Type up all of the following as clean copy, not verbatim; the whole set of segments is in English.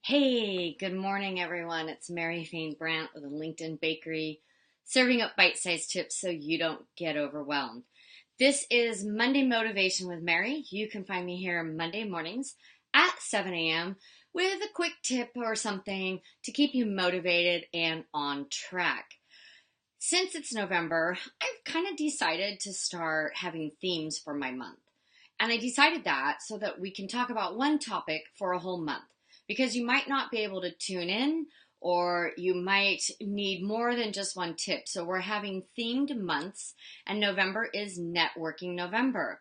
Hey, good morning, everyone. It's Mary Fain Brandt with a LinkedIn Bakery, serving up bite-sized tips so you don't get overwhelmed. This is Monday Motivation with Mary. You can find me here Monday mornings at 7 a.m. with a quick tip or something to keep you motivated and on track. Since it's November, I've kind of decided to start having themes for my month. And I decided that so that we can talk about one topic for a whole month because you might not be able to tune in or you might need more than just one tip. So we're having themed months and November is Networking November.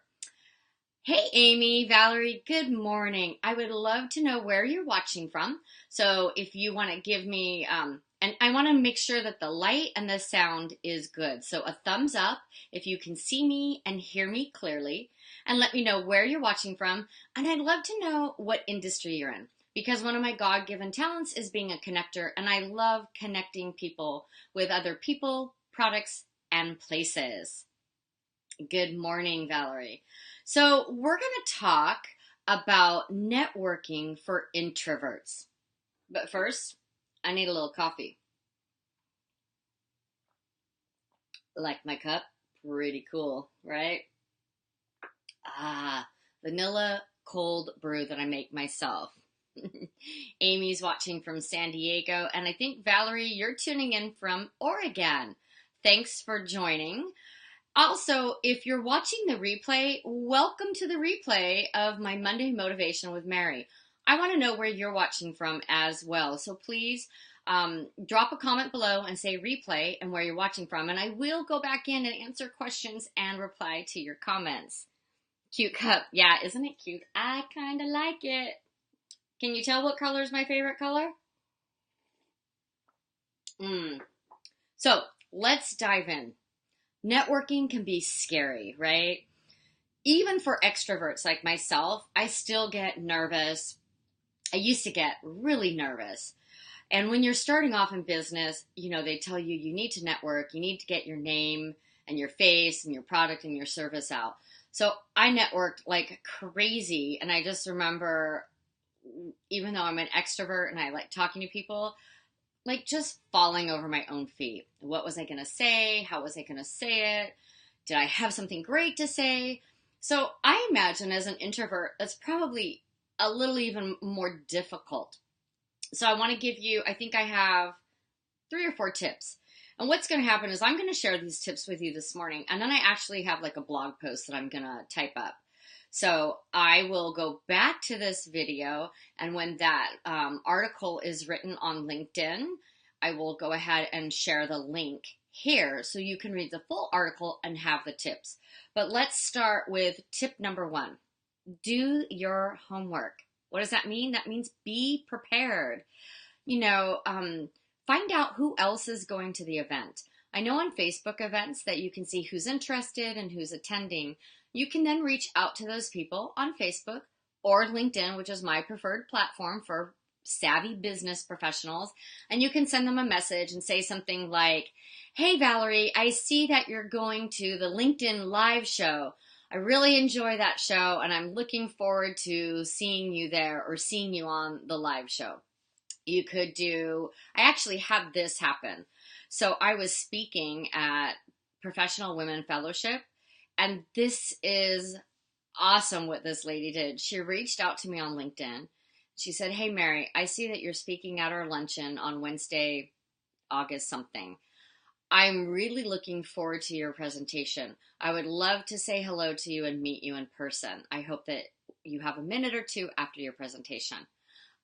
Hey, Amy, Valerie, good morning. I would love to know where you're watching from. So if you want to give me, and I want to make sure that the light and the sound is good. So a thumbs up if you can see me and hear me clearly, and let me know where you're watching from. And I'd love to know what industry you're in because one of my God-given talents is being a connector, and I love connecting people with other people, products, and places. Good morning, Valerie. So, we're going to talk about networking for introverts. But first, I need a little coffee. Like my cup? Pretty cool, right? Vanilla cold brew that I make myself. Amy's watching from San Diego, and I think, Valerie, you're tuning in from Oregon. Thanks for joining. Also, if you're watching the replay, welcome to the replay of my Monday Motivation with Mary. I want to know where you're watching from as well. So please drop a comment below and say replay and where you're watching from. And I will go back in and answer questions and reply to your comments. Cute cup. Yeah, isn't it cute? I kind of like it. Can you tell what color is my favorite color? So let's dive in. Networking can be scary, right? Even for extroverts like myself, I still get nervous. I used to get really nervous. And when you're starting off in business, they tell you you need to network, you need to get your name and your face and your product and your service out. So I networked like crazy. And I just remember, even though I'm an extrovert and I like talking to people, like just falling over my own feet. What was I going to say? How was I going to say it? Did I have something great to say? So I imagine as an introvert, that's probably a little even more difficult. So I want to give you, I think I have 3 or 4 tips. And what's going to happen is I'm going to share these tips with you this morning. And then I actually have like a blog post that I'm going to type up. So I will go back to this video, and when that article is written on LinkedIn, I will go ahead and share the link here so you can read the full article and have the tips. But let's start with tip number 1. Do your homework. What does that mean? That means be prepared. Find out who else is going to the event. I know on Facebook events that you can see who's interested and who's attending. You can then reach out to those people on Facebook or LinkedIn, which is my preferred platform for savvy business professionals. And you can send them a message and say something like, hey, Valerie, I see that you're going to the LinkedIn live show. I really enjoy that show and I'm looking forward to seeing you there or seeing you on the live show. You could I actually had this happen. So I was speaking at Professional Women Fellowship, and this is awesome what this lady did. She reached out to me on LinkedIn. She said, hey, Mary, I see that you're speaking at our luncheon on Wednesday, August something. I'm really looking forward to your presentation. I would love to say hello to you and meet you in person. I hope that you have a minute or 2 after your presentation.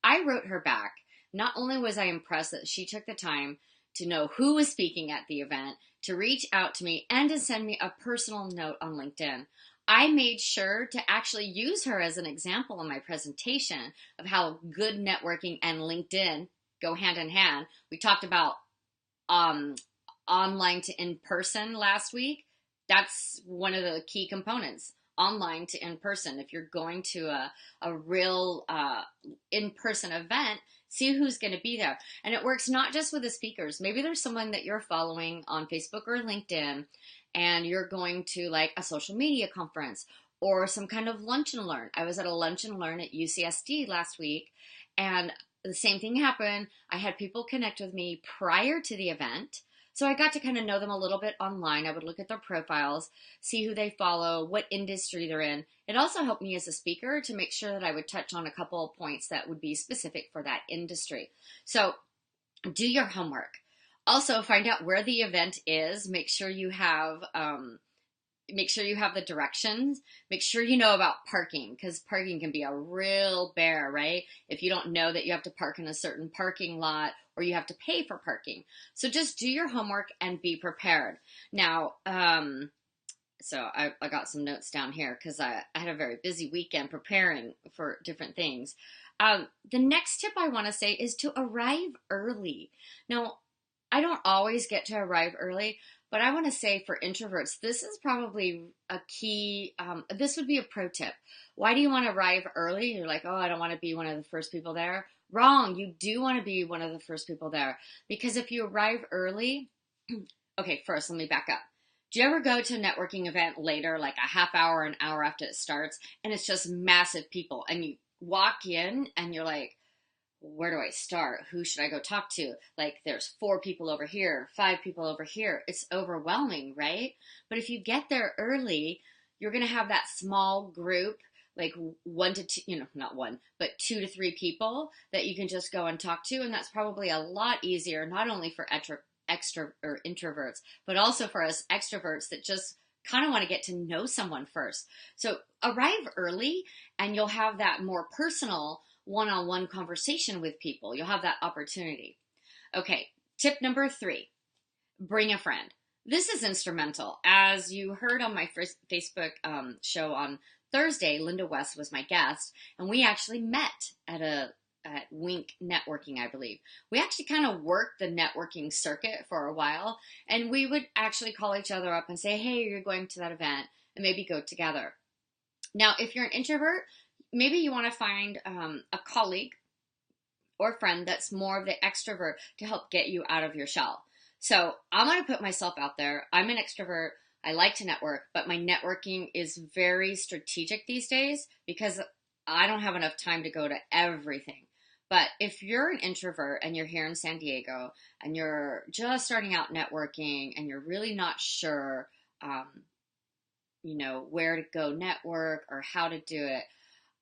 I wrote her back. Not only was I impressed that she took the time to know who was speaking at the event, to reach out to me, and to send me a personal note on LinkedIn. I made sure to actually use her as an example in my presentation of how good networking and LinkedIn go hand in hand. We talked about online to in-person last week. That's one of the key components, online to in-person. If you're going to a real in-person event, see who's going to be there. And it works not just with the speakers. Maybe there's someone that you're following on Facebook or LinkedIn, and you're going to like a social media conference or some kind of lunch and learn. I was at a lunch and learn at UCSD last week, and the same thing happened. I had people connect with me prior to the event. So I got to kind of know them a little bit online. I would look at their profiles, see who they follow, what industry they're in. It also helped me as a speaker to make sure that I would touch on a couple of points that would be specific for that industry. So do your homework. Also, find out where the event is. Make sure you have the directions. Make sure you know about parking, because parking can be a real bear, right? If you don't know that you have to park in a certain parking lot or you have to pay for parking. So just do your homework and be prepared. Now, so I got some notes down here because I had a very busy weekend preparing for different things. The next tip I want to say is to arrive early. Now, I don't always get to arrive early, but I want to say for introverts, this is probably a key. This would be a pro tip. Why do you want to arrive early? You're like, oh, I don't want to be one of the first people there. Wrong. You do want to be one of the first people there, because if you arrive early, okay, first, let me back up. Do you ever go to a networking event later, like a half hour, an hour after it starts, and it's just massive people, and you walk in and you're like, where do I start? Who should I go talk to? Like, there's 4 people over here, 5 people over here. It's overwhelming, right? But if you get there early, you're going to have that small group, like 1 to 2, not 1, but 2 to 3 people that you can just go and talk to. And that's probably a lot easier, not only for extra or introverts, but also for us extroverts that just kind of want to get to know someone first. So arrive early and you'll have that more personal one-on-one conversation with people. You'll have that opportunity. Okay, tip number 3, bring a friend. This is instrumental. As you heard on my first Facebook show on Thursday, Linda West was my guest, and we actually met at Wink Networking, I believe. We actually kind of worked the networking circuit for a while, and we would actually call each other up and say, hey, you're going to that event, and maybe go together. Now, if you're an introvert, maybe you want to find a colleague or friend that's more of the extrovert to help get you out of your shell. So I'm going to put myself out there. I'm an extrovert. I like to network, but my networking is very strategic these days because I don't have enough time to go to everything. But if you're an introvert and you're here in San Diego and you're just starting out networking and you're really not sure, where to go network or how to do it,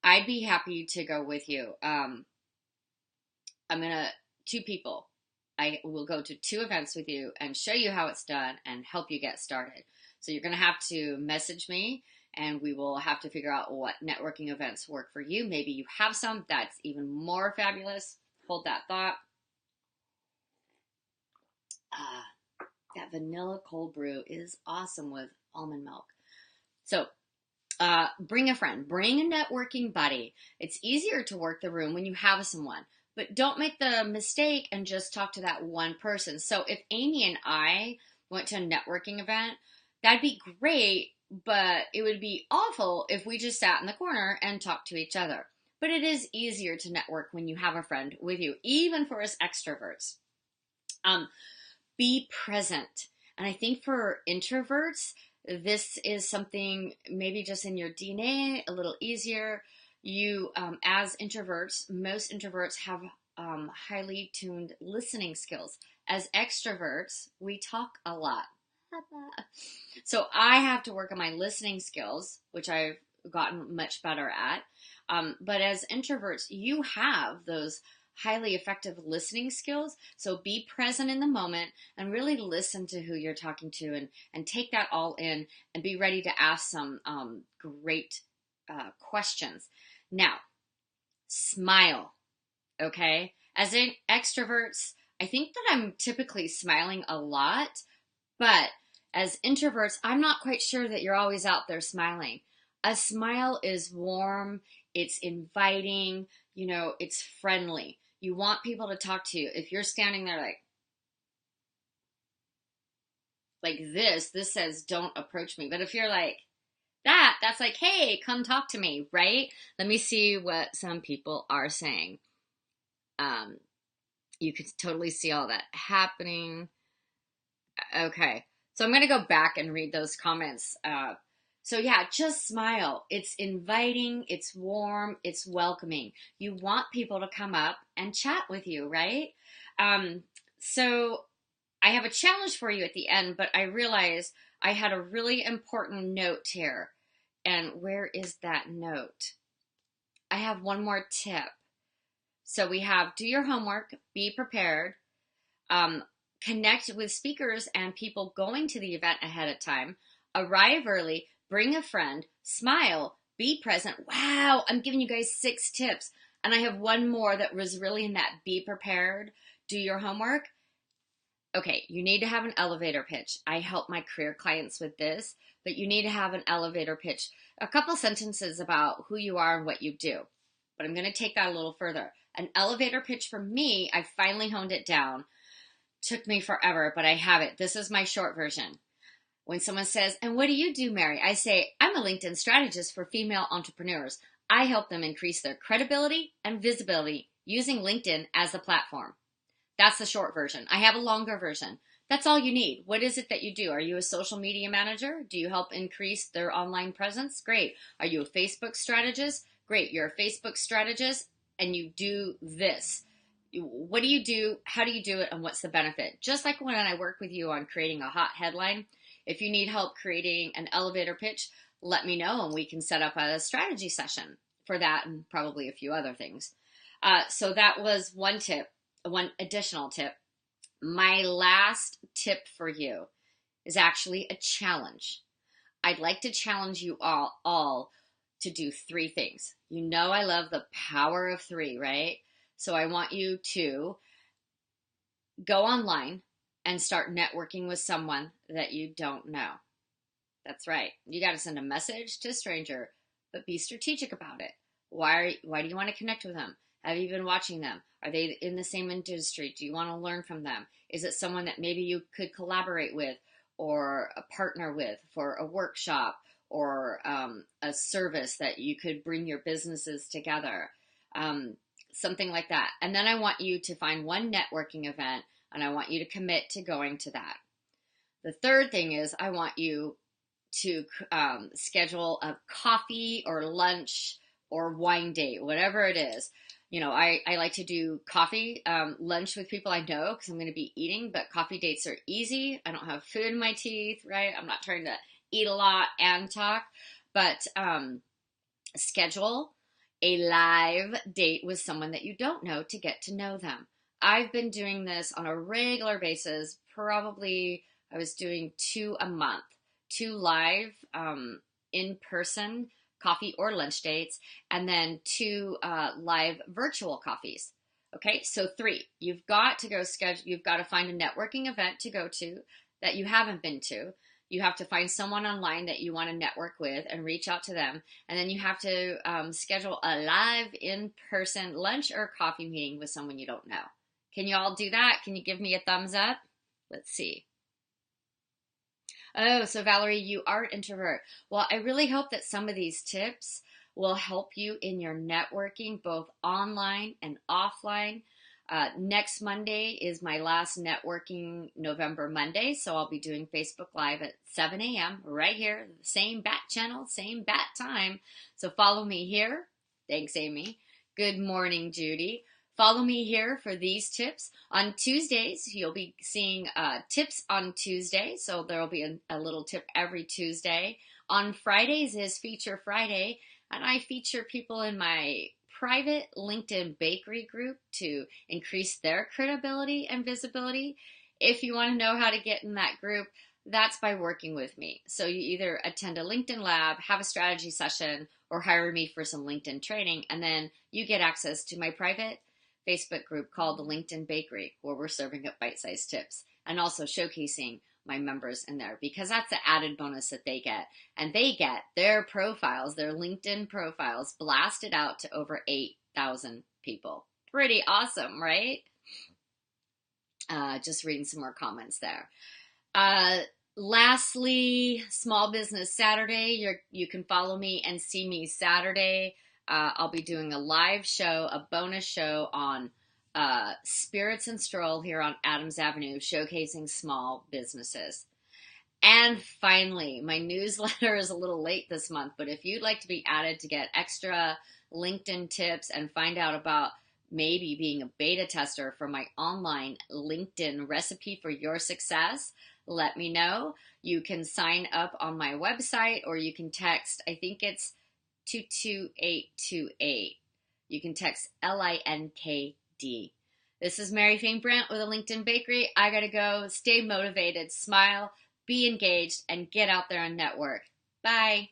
I'd be happy to go with you. 2 people. I will go to 2 events with you and show you how it's done and help you get started. So you're going to have to message me and we will have to figure out what networking events work for you. Maybe you have some that's even more fabulous. Hold that thought. That vanilla cold brew is awesome with almond milk. So bring a friend, bring a networking buddy. It's easier to work the room when you have someone, but don't make the mistake and just talk to that one person. So if Amy and I went to a networking event, that'd be great, but it would be awful if we just sat in the corner and talked to each other. But it is easier to network when you have a friend with you, even for us extroverts. Be present. And I think for introverts, this is something maybe just in your DNA, a little easier. You, as introverts, most introverts have highly tuned listening skills. As extroverts, we talk a lot. So I have to work on my listening skills, which I've gotten much better at. But as introverts, you have those highly effective listening skills. So be present in the moment and really listen to who you're talking to and take that all in and be ready to ask some great questions. Now, smile, okay? As in extroverts, I think that I'm typically smiling a lot, but as introverts, I'm not quite sure that you're always out there smiling. A smile is warm, it's inviting, it's friendly. You want people to talk to you. If you're standing there like this says don't approach me. But if you're like that's like, hey, come talk to me, right? Let me see what some people are saying. You could totally see all that happening. Okay. So I'm going to go back and read those comments. So yeah, just smile. It's inviting, it's warm, it's welcoming. You want people to come up and chat with you, right? Um, so I have a challenge for you at the end, but I realized I had a really important note here. And where is that note? I have one more tip. So we have do your homework, be prepared, um, connect with speakers and people going to the event ahead of time, arrive early, bring a friend, smile, be present. Wow, I'm giving you guys 6 tips. And I have one more that was really in that be prepared, do your homework. Okay, you need to have an elevator pitch. I help my career clients with this, but you need to have an elevator pitch. A couple sentences about who you are and what you do. But I'm going to take that a little further. An elevator pitch for me, I finally honed it down. Took me forever, but I have it. This is my short version. When someone says, "And what do you do, Mary?" I say, "I'm a LinkedIn strategist for female entrepreneurs. I help them increase their credibility and visibility using LinkedIn as the platform." That's the short version. I have a longer version. That's all you need. What is it that you do? Are you a social media manager? Do you help increase their online presence? Great. Are you a Facebook strategist? Great. You're a Facebook strategist and you do this. What do you do? How do you do it? And what's the benefit? Just like when I work with you on creating a hot headline, if you need help creating an elevator pitch, let me know and we can set up a strategy session for that and probably a few other things. So that was one tip. One additional tip. My last tip for you is actually a challenge. I'd like to challenge you all to do 3 things. You know I love the power of 3, right? So I want you to go online and start networking with someone that you don't know. That's right. You got to send a message to a stranger, but be strategic about it. Why do you want to connect with them? Have you been watching them? Are they in the same industry? Do you want to learn from them? Is it someone that maybe you could collaborate with or a partner with for a workshop or a service that you could bring your businesses together? Something like that. And then I want you to find one networking event and I want you to commit to going to that. The third thing is I want you to schedule a coffee or lunch or wine date, whatever it is. You know, I like to do coffee, lunch with people I know because I'm going to be eating, but coffee dates are easy. I don't have food in my teeth, right? I'm not trying to eat a lot and talk, but schedule a live date with someone that you don't know to get to know them. I've been doing this on a regular basis. Probably I was doing 2 a month, 2 live in-person coffee or lunch dates, and then 2 live virtual coffees. Okay, so 3. You've got to go schedule. You've got to find a networking event to go to that you haven't been to. You have to find someone online that you want to network with and reach out to them. And then you have to schedule a live in-person lunch or coffee meeting with someone you don't know. Can you all do that? Can you give me a thumbs up? Let's see. Oh, so Valerie, you are an introvert. Well, I really hope that some of these tips will help you in your networking, both online and offline. Next Monday is my last networking November Monday, so I'll be doing Facebook Live at 7 a.m. right here, same bat channel, same bat time. So follow me here. Thanks, Amy. Good morning, Judy. Follow me here for these tips. On Tuesdays, you'll be seeing tips on Tuesday, so there will be a little tip every Tuesday. On Fridays is Feature Friday, and I feature people in my private LinkedIn bakery group to increase their credibility and visibility. If you want to know how to get in that group, that's by working with me. So you either attend a LinkedIn lab, have a strategy session, or hire me for some LinkedIn training, and then you get access to my private Facebook group called the LinkedIn Bakery, where we're serving up bite-sized tips and also showcasing my members in there because that's the added bonus that they get. And they get their profiles, their LinkedIn profiles, blasted out to over 8,000 people. Pretty awesome, right? Just reading some more comments there. Lastly, Small Business Saturday. You can follow me and see me Saturday. I'll be doing a live show, a bonus show on Spirits and Stroll here on Adams Avenue, showcasing small businesses. And finally, my newsletter is a little late this month, but if you'd like to be added to get extra LinkedIn tips and find out about maybe being a beta tester for my online LinkedIn recipe for your success, let me know. You can sign up on my website or you can text, I think it's 22828. You can text LINKD. This is Mary Fain Brandt with a LinkedIn Bakery. I gotta go. Stay motivated, smile, be engaged, and get out there and network. Bye.